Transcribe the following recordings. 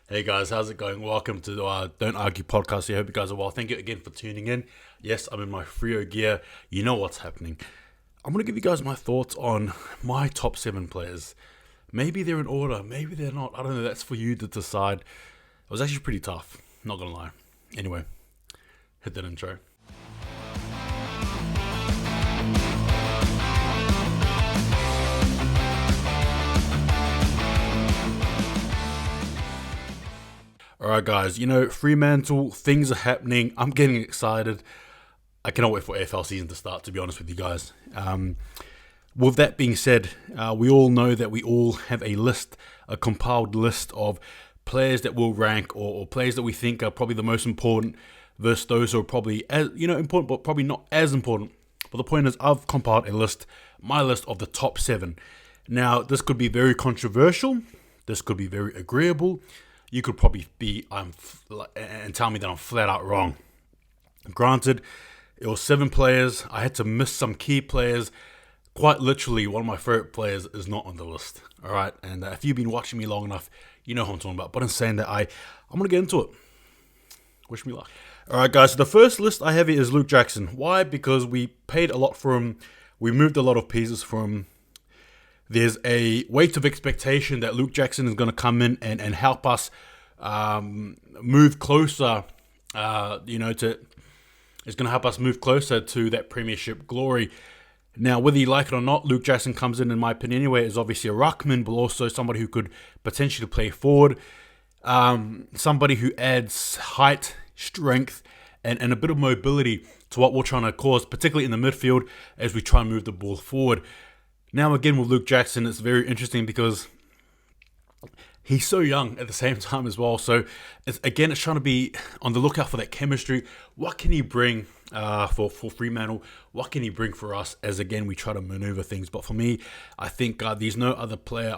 Hey guys, how's it going? Welcome to the Don't Argue podcast. I hope you guys are well. Thank you again for tuning in. Yes, I'm in my Freo gear. You know what's happening. I'm going to give you guys my thoughts on my top 7 players. Maybe they're in order, maybe they're not. I don't know, that's for you to decide. It was actually pretty tough, not going to lie. Anyway, hit that intro. Alright guys, Fremantle, things are happening. I'm getting excited. I cannot wait for AFL season to start, to be honest with you guys. With that being said, we all know that we all have a compiled list of players that we'll rank or players that we think are probably the most important versus those who are probably important but probably not as important. But the point is, I've compiled my list of the top 7. Now, this could be very controversial. This could be very agreeable. You could probably be and tell me that I'm flat out wrong. Granted, it was 7 players. I had to miss some key players. Quite literally, one of my favorite players is not on the list. All right, and if you've been watching me long enough, you know who I'm talking about. But in saying that, I'm gonna get into it. Wish me luck. All right, guys. So the first list I have here is Luke Jackson. Why? Because we paid a lot for him. We moved a lot of pieces for him. There's a weight of expectation that Luke Jackson is going to come in and help us move closer, it's going to help us move closer to that premiership glory. Now, whether you like it or not, Luke Jackson comes in my opinion anyway, is obviously a ruckman, but also somebody who could potentially play forward. Somebody who adds height, strength, and a bit of mobility to what we're trying to cause, particularly in the midfield as we try and move the ball forward. Now, again, with Luke Jackson, it's very interesting because he's so young at the same time as well. So, it's trying to be on the lookout for that chemistry. What can he bring for Fremantle? What can he bring for us as, again, we try to maneuver things? But for me, I think there's no other player,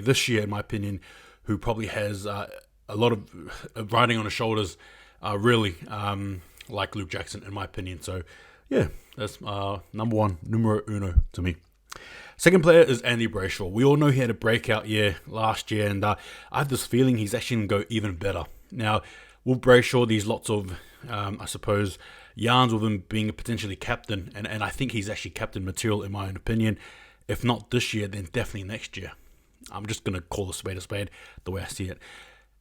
this year, in my opinion, who probably has a lot of riding on his shoulders, like Luke Jackson, in my opinion. So, yeah, that's numero uno to me. Second player is Andy Brayshaw. We all know he had a breakout year last year, and I have this feeling he's actually going to go even better. Now, with Brayshaw, there's lots of, yarns with him being a potentially captain, and I think he's actually captain material in my own opinion. If not this year, then definitely next year. I'm just going to call a spade the way I see it.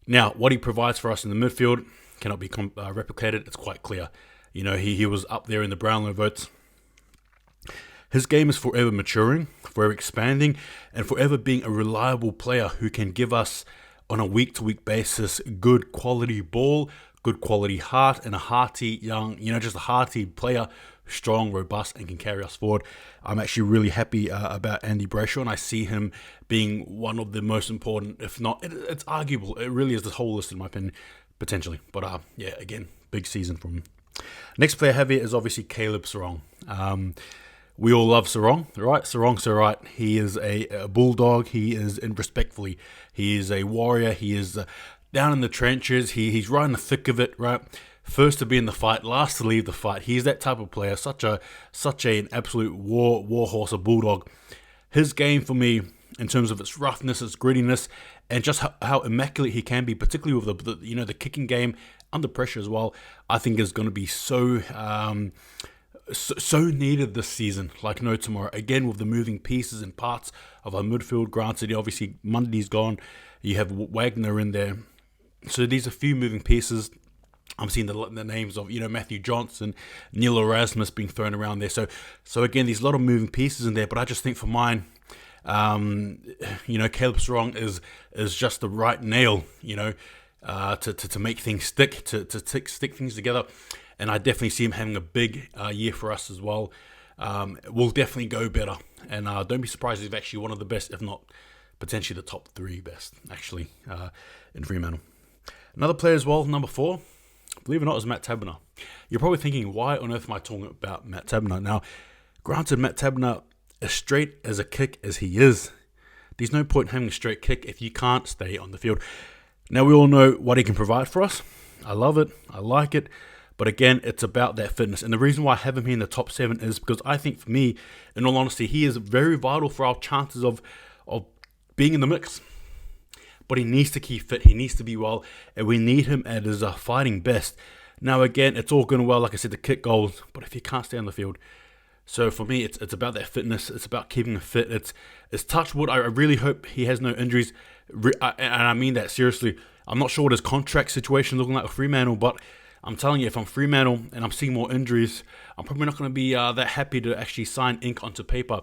Now, what he provides for us in the midfield cannot be replicated. It's quite clear. He was up there in the Brownlow votes. His game is forever maturing, forever expanding, and forever being a reliable player who can give us, on a week-to-week basis, good quality ball, good quality heart, and a hearty young, just a hearty player, strong, robust, and can carry us forward. I'm actually really happy about Andy Brayshaw, and I see him being one of the most important, if not, it's arguable. It really is the whole list, in my opinion, potentially. But again, big season from him. Next player I have here is obviously Caleb Serong. We all love Serong, right? Serong's so right. He is a bulldog. He is, respectfully, he is a warrior. He is down in the trenches. He's right in the thick of it, right? First to be in the fight, last to leave the fight. He's that type of player, such an absolute war horse, a bulldog. His game for me, in terms of its roughness, its grittiness, and just how immaculate he can be, particularly with the kicking game under pressure as well, I think is going to be so needed this season, like no tomorrow. Again, with the moving pieces and parts of our midfield. Granted, obviously Mundy's gone. You have Wagner in there. So these are few moving pieces. I'm seeing the names of Matthew Johnson, Neil Erasmus being thrown around there. So again, there's a lot of moving pieces in there. But I just think for mine, Caleb Serong is just the right nail. To make things stick, to stick things together. And I definitely see him having a big year for us as well. We'll definitely go better. And don't be surprised if he's actually one of the best, if not potentially the top 3 best, actually, in Fremantle. Another player as well, number 4, believe it or not, is Matt Taberner. You're probably thinking, why on earth am I talking about Matt Taberner? Now, granted, Matt Taberner, as straight as a kick as he is, there's no point in having a straight kick if you can't stay on the field. Now, we all know what he can provide for us. I love it. I like it. But again, it's about that fitness. And the reason why I have him here in the top 7 is because I think, for me, in all honesty, he is very vital for our chances of being in the mix. but he needs to keep fit. He needs to be well, and we need him at his fighting best. Now, again, it's all going well, like I said, to kick goals, but if he can't stay on the field. So for me, it's about that fitness. It's about keeping him fit. It's touch wood. I really hope he has no injuries, and I mean that seriously. I'm not sure what his contract situation is looking like with Fremantle, but I'm telling you, if I'm Fremantle and I'm seeing more injuries, I'm probably not going to be that happy to actually sign ink onto paper.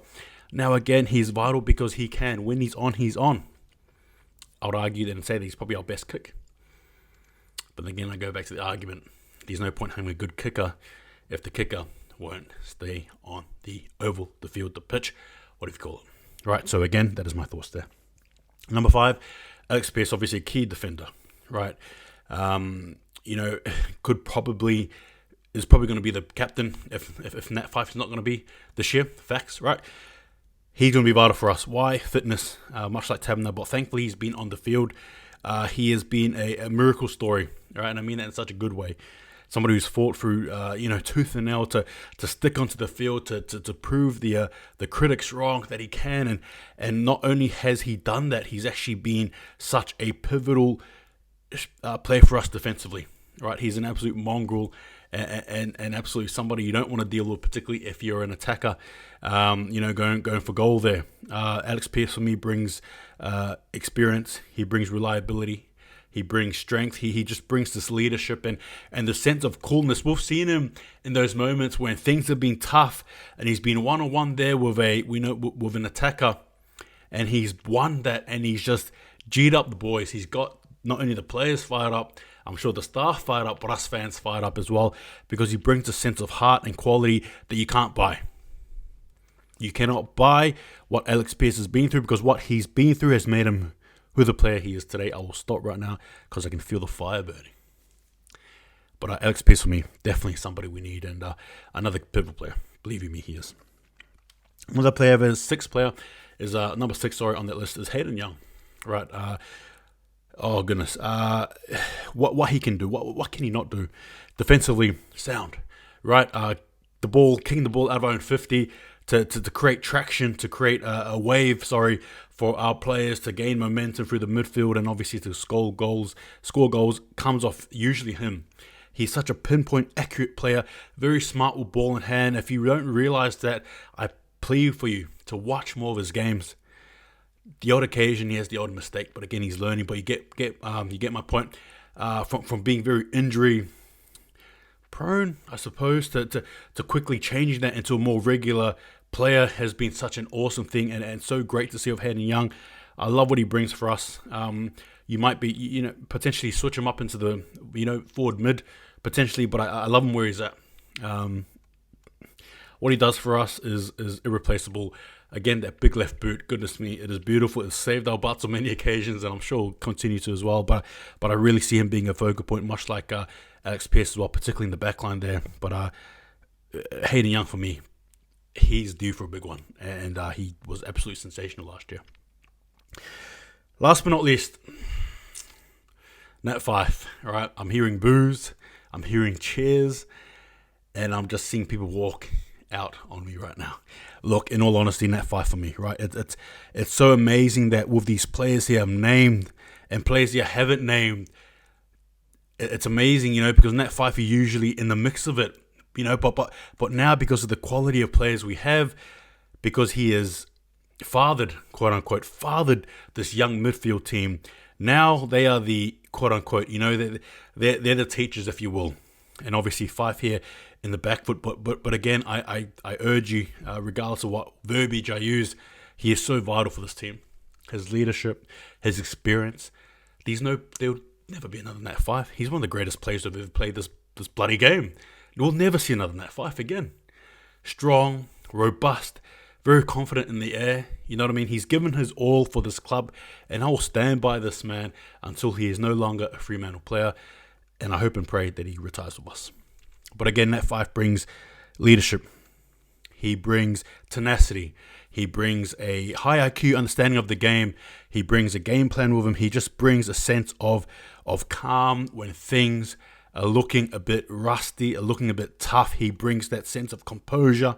Now, again, he's vital because he can. When he's on, he's on. I would argue that and say that he's probably our best kick. But again, I go back to the argument. There's no point having a good kicker if the kicker won't stay on the oval, the field, the pitch, whatever you call it. Right, so again, that is my thoughts there. Number 5, Alex Pearce, obviously a key defender, right? Is probably going to be the captain if Nat Fyfe is not going to be this year. Facts, right? He's going to be vital for us. Why? Fitness, much like Tabner, but thankfully he's been on the field. He has been a miracle story, right? And I mean that in such a good way. Somebody who's fought through, tooth and nail to stick onto the field, to prove the critics wrong that he can. And not only has he done that, he's actually been such a pivotal player for us defensively, right? He's an absolute mongrel and absolutely somebody you don't want to deal with, particularly if you're an attacker, going for goal there. Alex Pearce, for me, brings experience. He brings reliability. He brings strength. He just brings this leadership and the sense of coolness. We've seen him in those moments when things have been tough, and he's been one-on-one there with an attacker, and he's won that, and he's just G'd up the boys. He's got not only the players fired up, I'm sure the staff fired up, but us fans fired up as well, because he brings a sense of heart and quality that you can't buy. You cannot buy what Alex Pearce has been through, because what he's been through has made him who the player he is today. I will stop right now because I can feel the fire burning. But Alex Pearce, for me, definitely somebody we need, and another pivotal player. Believe you me, he is. Another player, the sixth player, is number 6. On that list is Hayden Young, right? Oh goodness, what he can do, what can he not do? Defensively sound, right? Kicking the ball out of our own 50 to create traction, to create a wave, for our players to gain momentum through the midfield, and obviously to score goals comes off usually him. He's such a pinpoint accurate player, very smart with ball in hand. If you don't realize that, I plead for you to watch more of his games. The odd occasion he has the odd mistake, but again, he's learning. But you get my point. From being very injury prone, I suppose, to quickly changing that into a more regular player has been such an awesome thing, and so great to see of Hayden Young. I love what he brings for us. You might be, potentially switch him up into the, forward mid, potentially, but I love him where he's at. What he does for us is irreplaceable. Again, that big left boot, goodness me, it is beautiful. It's saved our butts on many occasions, and I'm sure will continue to as well. But I really see him being a focal point, much like Alex Pearce as well, particularly in the back line there. But Hayden Young, for me, he's due for a big one, and he was absolutely sensational last year. Last but not least, Nat Fyfe. All right, I'm hearing boos, I'm hearing cheers, and I'm just seeing people walk out on me right now. Look, in all honesty, Nat Fyfe for me, right? It's so amazing that with these players here I've named and players here I haven't named, it's amazing, because Nat Fyfe are usually in the mix of it, but now because of the quality of players we have, because he has fathered, quote unquote, this young midfield team, now they are the, quote unquote, they're the teachers, if you will. And obviously Fyfe here in the back foot, but again, I urge you, regardless of what verbiage I use, he is so vital for this team. His leadership, his experience. There'll never be another Nat Fyfe. He's one of the greatest players who've ever played this bloody game. We'll never see another Nat Fyfe again. Strong, robust, very confident in the air. You know what I mean? He's given his all for this club, and I will stand by this man until he is no longer a Fremantle player. And I hope and pray that he retires with us. But again, Nat Fyfe brings leadership. He brings tenacity. He brings a high IQ understanding of the game. He brings a game plan with him. He just brings a sense of calm when things are looking a bit rusty, are looking a bit tough. He brings that sense of composure.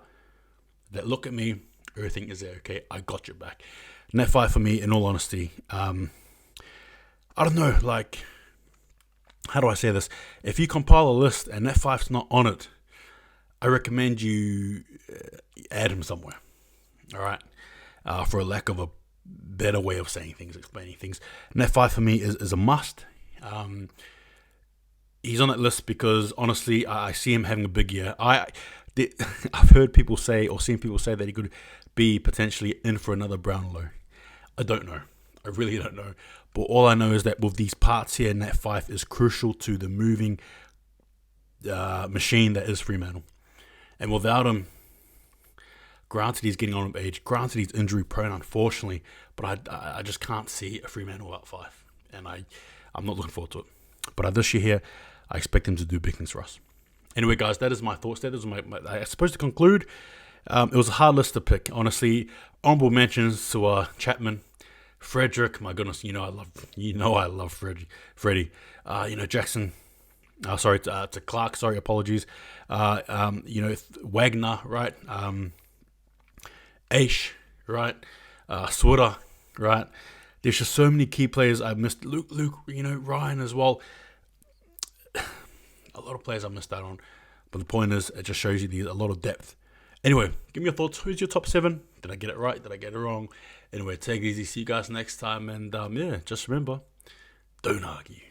That look at me, everything is there. Okay, I got your back. Nat Fyfe for me, in all honesty, I don't know, like, how do I say this? If you compile a list and that five's not on it, I recommend you add him somewhere. All right, for a lack of a better way of saying things, explaining things. Net 5 for me is a must. He's on that list because honestly, I see him having a big year. I've heard people say or seen people say that he could be potentially in for another Brownlow. I don't know. I really don't know. But all I know is that with these parts here, Nat 5 is crucial to the moving machine that is Fremantle. And without him, granted he's getting on in age, granted he's injury prone, unfortunately, but I just can't see a Fremantle without 5. And I'm not looking forward to it. But this year here, I expect him to do big things for us. Anyway, guys, that is my thoughts. That is I suppose to conclude, it was a hard list to pick. Honestly, honorable mentions to Chapman, Frederick. My goodness, I love Freddie. Jackson. To Clark. Sorry, apologies. Wagner, right? Aish, right? Switter, right? There's just so many key players I missed. Luke, Ryan as well. A lot of players I missed out on. But the point is, it just shows you there's a lot of depth. Anyway, give me your thoughts. Who's your top 7? Did I get it right? Did I get it wrong? Anyway, take it easy. See you guys next time. And just remember, don't argue.